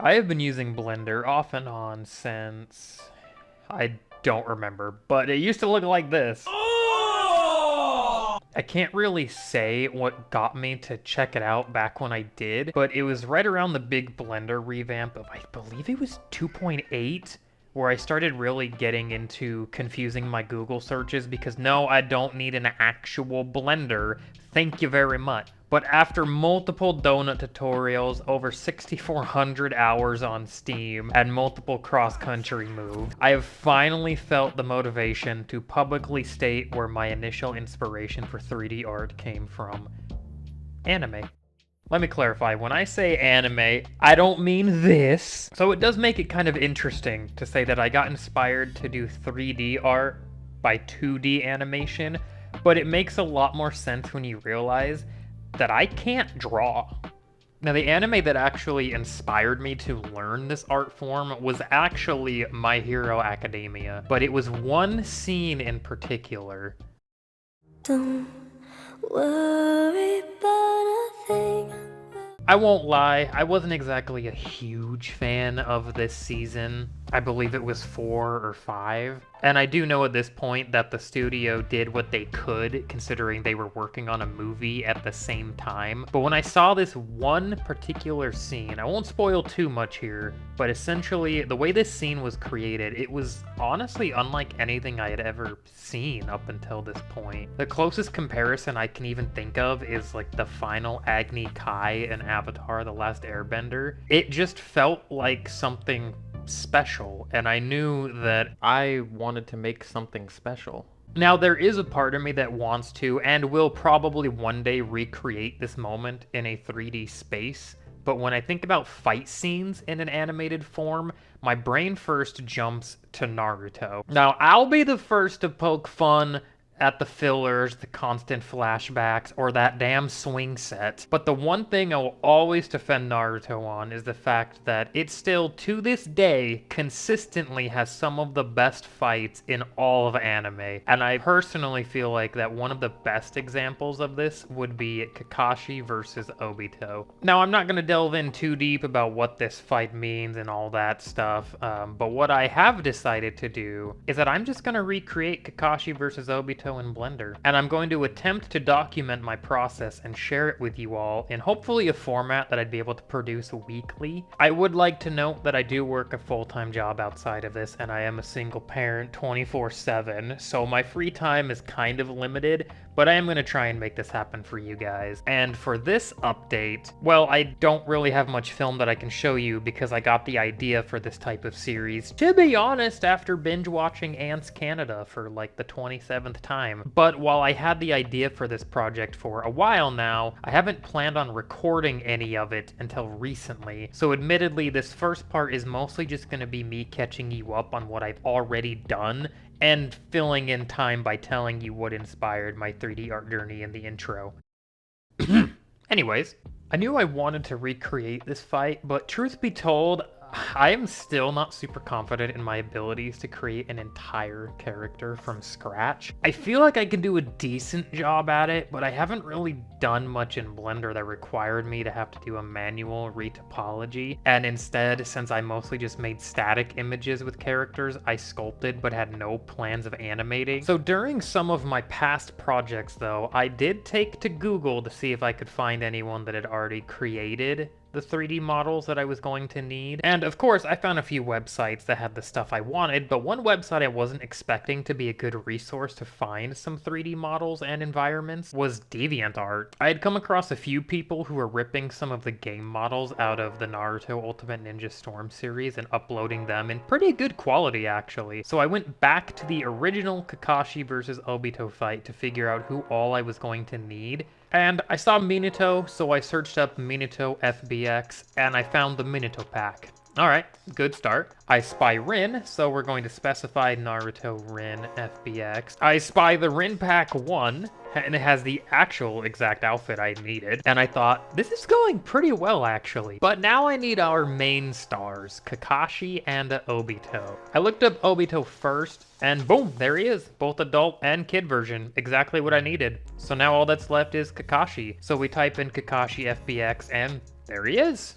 I have been using Blender off and on since I don't remember, but it used to look like this. I can't really say what got me to check it out back when I did, but it was right around the big Blender revamp of, I believe it was 2.8, where I started really getting into confusing my Google searches because no, I don't need an actual Blender. Thank you very much. But after multiple donut tutorials, over 6,400 hours on Steam, and multiple cross-country moves, I have finally felt the motivation to publicly state where my initial inspiration for 3D art came from. Anime. Let me clarify, when I say anime, I don't mean this. So it does make it kind of interesting to say that I got inspired to do 3D art by 2D animation, but it makes a lot more sense when you realize that I can't draw. Now, the anime that actually inspired me to learn this art form was actually My Hero Academia, but it was one scene in particular. Don't worry about a thing. I won't lie, I wasn't exactly a huge fan of this season. I believe it was 4 or 5. And I do know at this point that the studio did what they could, considering they were working on a movie at the same time. But when I saw this one particular scene, I won't spoil too much here, but essentially the way this scene was created, it was honestly unlike anything I had ever seen up until this point. The closest comparison I can even think of is like the final Agni Kai in Avatar: The Last Airbender. It just felt like something special, and I knew that I wanted to make something special. Now, there is a part of me that wants to and will probably one day recreate this moment in a 3D space, but when I think about fight scenes in an animated form, my brain first jumps to Naruto. Now, I'll be the first to poke fun at the fillers, the constant flashbacks, or that damn swing set. But the one thing I will always defend Naruto on is the fact that it still, to this day, consistently has some of the best fights in all of anime. And I personally feel like that one of the best examples of this would be Kakashi versus Obito. Now, I'm not going to delve in too deep about what this fight means and all that stuff, but what I have decided to do is that I'm just going to recreate Kakashi versus Obito in Blender, and I'm going to attempt to document my process and share it with you all in hopefully a format that I'd be able to produce weekly. I would like to note that I do work a full-time job outside of this, and I am a single parent 24/7, so my free time is kind of limited, but I am going to try and make this happen for you guys. And for this update, well, I don't really have much film that I can show you because I got the idea for this type of series, to be honest, after binge watching Ants Canada for like the 27th time. But while I had the idea for this project for a while now, I haven't planned on recording any of it until recently. So admittedly, this first part is mostly just going to be me catching you up on what I've already done and filling in time by telling you what inspired my 3D art journey in the intro. Anyways, I knew I wanted to recreate this fight, but truth be told, I am still not super confident in my abilities to create an entire character from scratch. I feel like I can do a decent job at it, but I haven't really done much in Blender that required me to have to do a manual retopology. And instead, since I mostly just made static images with characters, I sculpted but had no plans of animating. So during some of my past projects though, I did take to Google to see if I could find anyone that had already created the 3D models that I was going to need. And of course, I found a few websites that had the stuff I wanted, but one website I wasn't expecting to be a good resource to find some 3D models and environments was DeviantArt. I had come across a few people who were ripping some of the game models out of the Naruto Ultimate Ninja Storm series and uploading them in pretty good quality, actually. So I went back to the original Kakashi versus Obito fight to figure out who all I was going to need. And I saw Minato, so I searched up Minato FBX, and I found the Minato pack. Alright, good start. I spy Rin, so we're going to specify Naruto Rin FBX. I spy the Rin pack 1, and it has the actual exact outfit I needed. And I thought, this is going pretty well actually. But now I need our main stars, Kakashi and Obito. I looked up Obito first, and boom, there he is. Both adult and kid version, exactly what I needed. So now all that's left is Kakashi. So we type in Kakashi FBX, and there he is.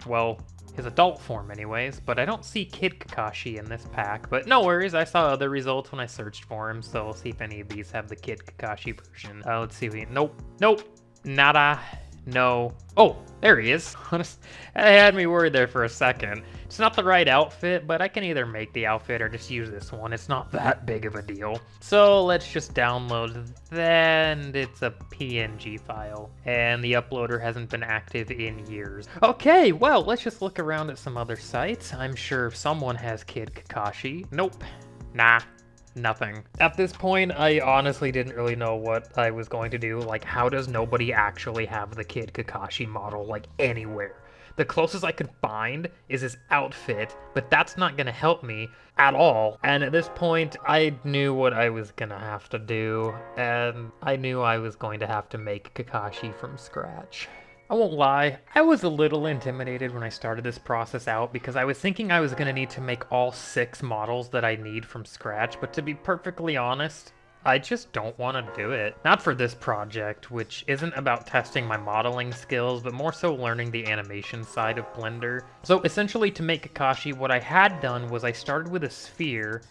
Well, his adult form anyways, but I don't see Kid Kakashi in this pack. But no worries, I saw other results when I searched for him, so we'll see if any of these have the Kid Kakashi version. Let's see if we... Nope. Nope. Nada. No. Oh, there he is. That had me worried there for a second. It's not the right outfit, but I can either make the outfit or just use this one. It's not that big of a deal. So let's just download that, and it's a PNG file. And the uploader hasn't been active in years. Okay, well, let's just look around at some other sites. I'm sure someone has Kid Kakashi. Nope. Nah. Nothing. At this point, I honestly didn't really know what I was going to do. Like, how does nobody actually have the Kid Kakashi model, like, anywhere? The closest I could find is his outfit, but that's not gonna help me at all. And at this point, I knew what I was gonna have to do, and I knew I was going to have to make Kakashi from scratch. I won't lie, I was a little intimidated when I started this process out because I was thinking I was going to need to make all 6 models that I need from scratch, but to be perfectly honest, I just don't want to do it. Not for this project, which isn't about testing my modeling skills, but more so learning the animation side of Blender. So essentially to make Kakashi, what I had done was I started with a sphere,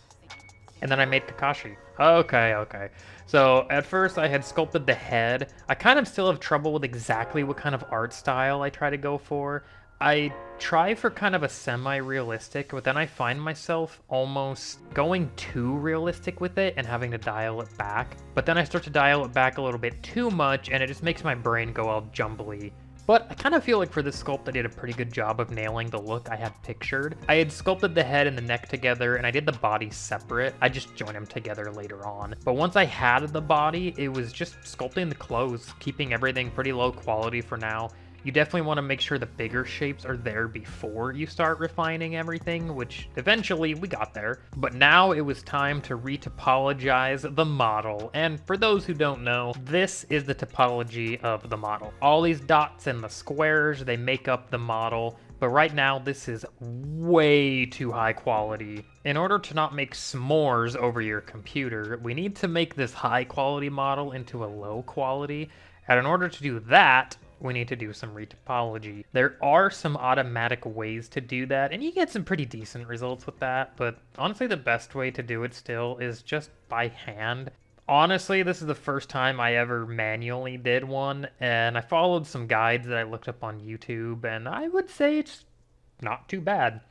and then I made Kakashi. Okay. So at first I had sculpted the head. I kind of still have trouble with exactly what kind of art style I try to go for. I try for kind of a semi-realistic, but then I find myself almost going too realistic with it and having to dial it back. But then I start to dial it back a little bit too much, and it just makes my brain go all jumbly. But I kind of feel like for this sculpt I did a pretty good job of nailing the look I had pictured. I had sculpted the head and the neck together, and I did the body separate. I just joined them together later on. But once I had the body, it was just sculpting the clothes, keeping everything pretty low quality for now. You definitely want to make sure the bigger shapes are there before you start refining everything, which eventually we got there. But now it was time to retopologize the model. And for those who don't know, this is the topology of the model. All these dots and the squares, they make up the model. But right now, this is way too high quality. In order to not make s'mores over your computer, we need to make this high quality model into a low quality. And in order to do that, we need to do some retopology. There are some automatic ways to do that, and you get some pretty decent results with that, but honestly the best way to do it still is just by hand. Honestly, this is the first time I ever manually did one, and I followed some guides that I looked up on YouTube, and I would say it's not too bad.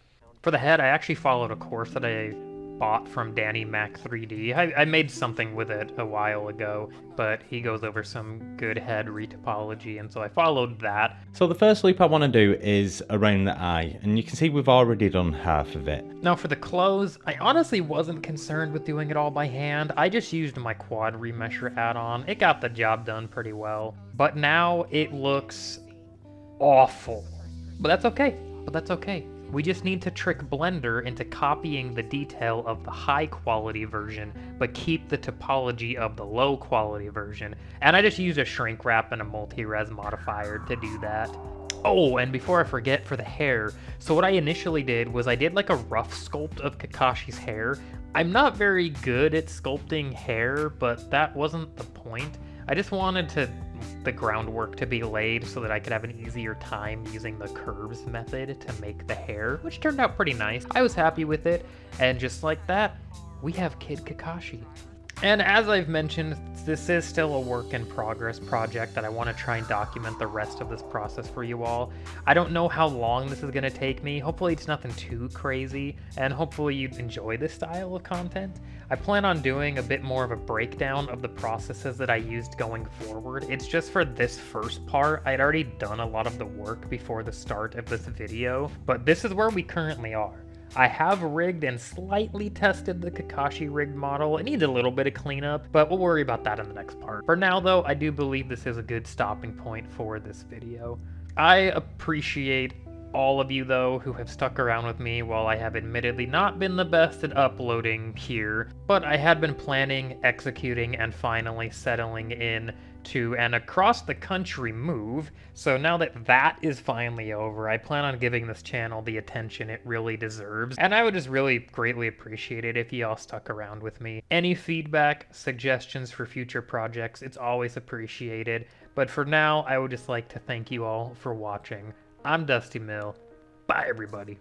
For the head, I actually followed a course that I bought from Danny Mac 3D. I made something with it a while ago, but he goes over some good head retopology, and so I followed that. So the first loop I want to do is around the eye, and you can see we've already done half of it. Now for the clothes, I honestly wasn't concerned with doing it all by hand. I just used my quad remesher add-on. It got the job done pretty well. But now it looks awful. But that's okay. We just need to trick Blender into copying the detail of the high quality version, but keep the topology of the low quality version. And I just used a shrink wrap and a multi-res modifier to do that. Oh, and before I forget, for the hair, so what I initially did was I did like a rough sculpt of Kakashi's hair. I'm not very good at sculpting hair, but that wasn't the point. I just wanted the groundwork to be laid so that I could have an easier time using the curves method to make the hair, which turned out pretty nice. I was happy with it, and just like that, we have Kid Kakashi. And as I've mentioned, this is still a work in progress project that I want to try and document the rest of this process for you all. I don't know how long this is going to take me. Hopefully it's nothing too crazy, and hopefully you enjoy this style of content. I plan on doing a bit more of a breakdown of the processes that I used going forward. It's just for this first part, I'd already done a lot of the work before the start of this video, but this is where we currently are. I have rigged and slightly tested the Kakashi rigged model. It needs a little bit of cleanup, but we'll worry about that in the next part. For now though, I do believe this is a good stopping point for this video. I appreciate all of you though who have stuck around with me while I have admittedly not been the best at uploading here, but I had been planning, executing, and finally settling in to an across the country move. So now that that is finally over, I plan on giving this channel the attention it really deserves, and I would just really greatly appreciate it if you all stuck around with me. Any feedback, suggestions for future projects, it's always appreciated, but for now I would just like to thank you all for watching. I'm DustyMill. Bye, everybody.